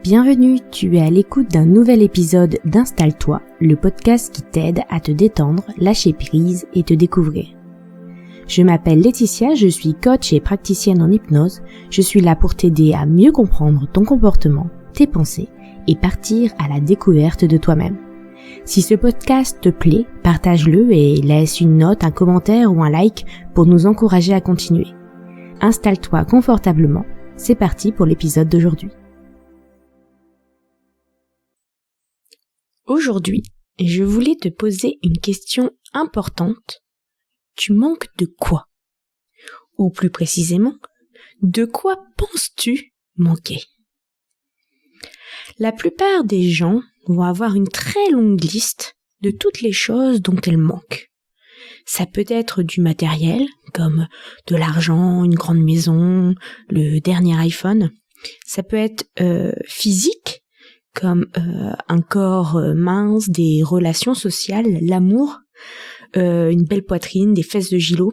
Bienvenue, tu es à l'écoute d'un nouvel épisode d'Installe-toi, le podcast qui t'aide à te détendre, lâcher prise et te découvrir. Je m'appelle Laetitia, je suis coach et praticienne en hypnose. Je suis là pour t'aider à mieux comprendre ton comportement, tes pensées et partir à la découverte de toi-même. Si ce podcast te plaît, partage-le et laisse une note, un commentaire ou un like pour nous encourager à continuer. Installe-toi confortablement, c'est parti pour l'épisode d'aujourd'hui. Aujourd'hui, je voulais te poser une question importante. Tu manques de quoi? Ou plus précisément, de quoi penses-tu manquer? La plupart des gens vont avoir une très longue liste de toutes les choses dont elles manquent. Ça peut être du matériel, comme de l'argent, une grande maison, le dernier iPhone. Ça peut être physique, comme un corps mince, des relations sociales, l'amour, une belle poitrine, des fesses de gigot.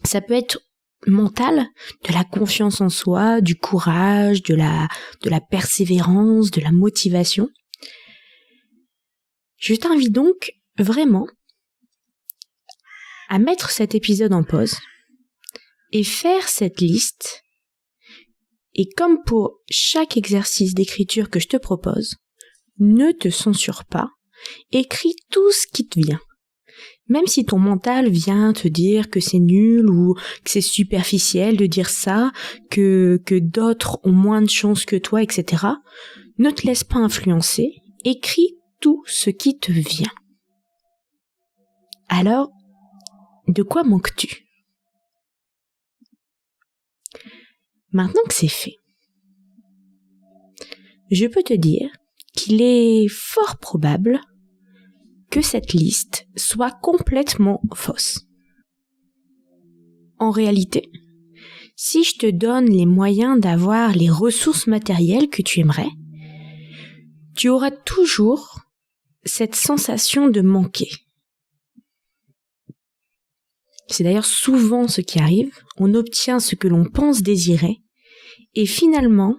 Ça peut être mental, de la confiance en soi, du courage, de la persévérance, de la motivation. Je t'invite donc vraiment à mettre cet épisode en pause et faire cette liste. Et comme pour chaque exercice d'écriture que je te propose, ne te censure pas, écris tout ce qui te vient. Même si ton mental vient te dire que c'est nul ou que c'est superficiel de dire ça, que d'autres ont moins de chance que toi, etc., ne te laisse pas influencer, écris tout ce qui te vient. Alors, de quoi manques-tu ? Maintenant que c'est fait, je peux te dire qu'il est fort probable que cette liste soit complètement fausse. En réalité, si je te donne les moyens d'avoir les ressources matérielles que tu aimerais, tu auras toujours cette sensation de manquer. C'est d'ailleurs souvent ce qui arrive, on obtient ce que l'on pense désirer, et finalement,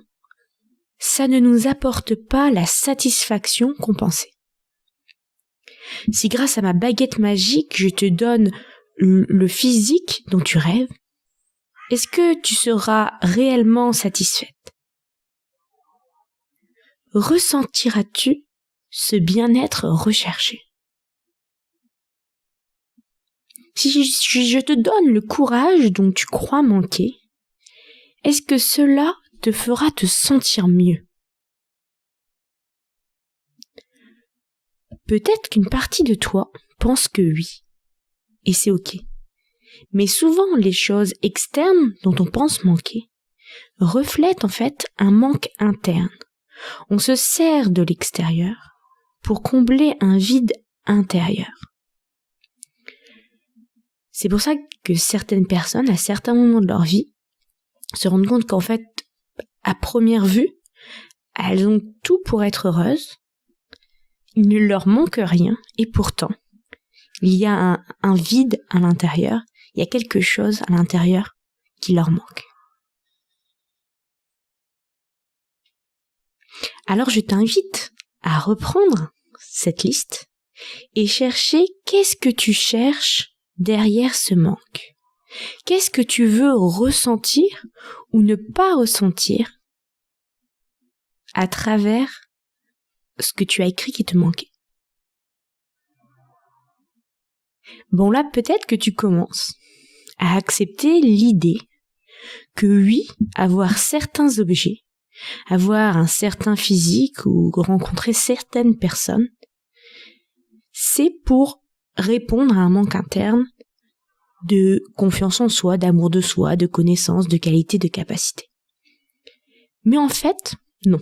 ça ne nous apporte pas la satisfaction qu'on pensait. Si grâce à ma baguette magique, je te donne le physique dont tu rêves, est-ce que tu seras réellement satisfaite? Ressentiras-tu ce bien-être recherché? Si je te donne le courage dont tu crois manquer, est-ce que cela te fera te sentir mieux? Peut-être qu'une partie de toi pense que oui, et c'est ok. Mais souvent, les choses externes dont on pense manquer reflètent en fait un manque interne. On se sert de l'extérieur pour combler un vide intérieur. C'est pour ça que certaines personnes, à certains moments de leur vie, se rendent compte qu'en fait, à première vue, elles ont tout pour être heureuses, il ne leur manque rien, et pourtant, il y a un vide à l'intérieur, il y a quelque chose à l'intérieur qui leur manque. Alors je t'invite à reprendre cette liste et chercher qu'est-ce que tu cherches derrière ce manque. Qu'est-ce que tu veux ressentir ou ne pas ressentir à travers ce que tu as écrit qui te manquait. Bon là, peut-être que tu commences à accepter l'idée que oui, avoir certains objets, avoir un certain physique ou rencontrer certaines personnes, c'est pour répondre à un manque interne de confiance en soi, d'amour de soi, de connaissance, de qualité, de capacité. Mais en fait, non.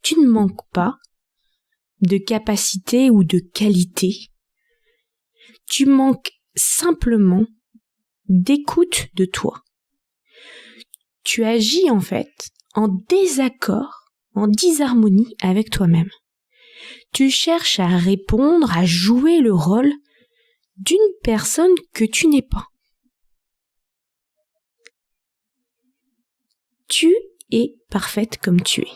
Tu ne manques pas de capacité ou de qualité. Tu manques simplement d'écoute de toi. Tu agis en fait en désaccord, en disharmonie avec toi-même. Tu cherches à répondre, à jouer le rôle d'une personne que tu n'es pas. Tu es parfaite comme tu es.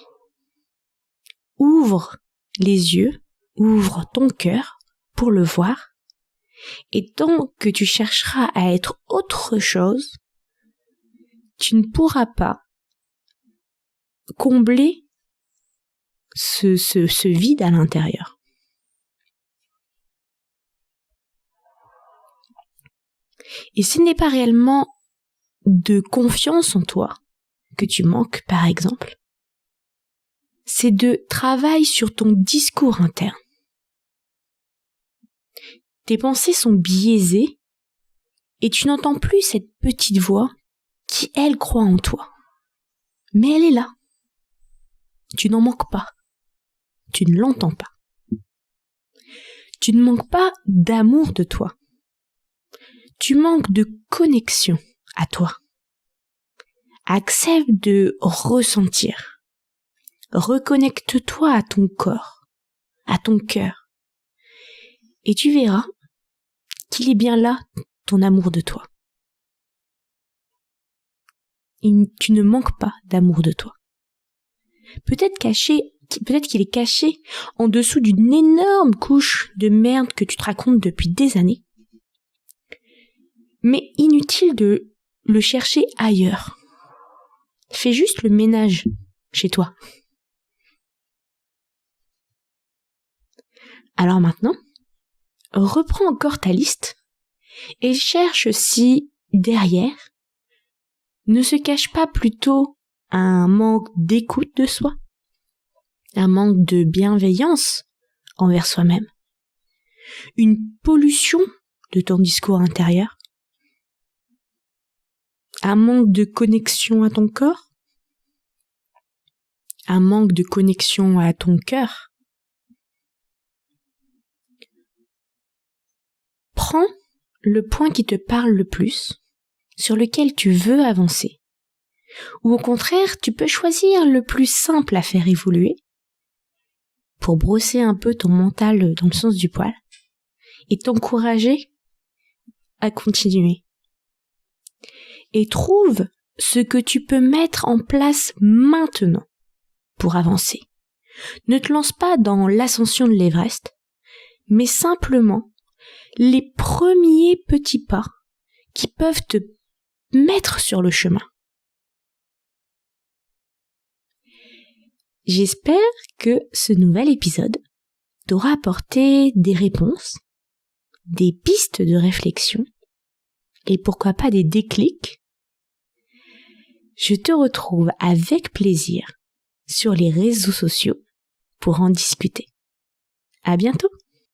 ouvre les yeux, ouvre ton cœur pour le voir. Et tant que tu chercheras à être autre chose, tu ne pourras pas combler ce vide à l'intérieur. Et ce n'est pas réellement de confiance en toi que tu manques, par exemple. C'est de travail sur ton discours interne. Tes pensées sont biaisées et tu n'entends plus cette petite voix qui, elle, croit en toi. Mais elle est là. Tu n'en manques pas. Tu ne l'entends pas. Tu ne manques pas d'amour de toi. Tu manques de connexion à toi. Accepte de ressentir. Reconnecte-toi à ton corps, à ton cœur. Et tu verras qu'il est bien là, ton amour de toi. Tu ne manques pas d'amour de toi. Peut-être qu'il est caché en dessous d'une énorme couche de merde que tu te racontes depuis des années. Mais inutile de le chercher ailleurs. Fais juste le ménage chez toi. Alors maintenant, reprends encore ta liste et cherche si derrière ne se cache pas plutôt un manque d'écoute de soi, un manque de bienveillance envers soi-même, une pollution de ton discours intérieur, un manque de connexion à ton corps, un manque de connexion à ton cœur. Prends le point qui te parle le plus, sur lequel tu veux avancer. Ou au contraire, tu peux choisir le plus simple à faire évoluer pour brosser un peu ton mental dans le sens du poil et t'encourager à continuer. Et trouve ce que tu peux mettre en place maintenant pour avancer. Ne te lance pas dans l'ascension de l'Everest, mais simplement les premiers petits pas qui peuvent te mettre sur le chemin. J'espère que ce nouvel épisode t'aura apporté des réponses, des pistes de réflexion et pourquoi pas des déclics. Je te retrouve avec plaisir sur les réseaux sociaux pour en discuter. À bientôt!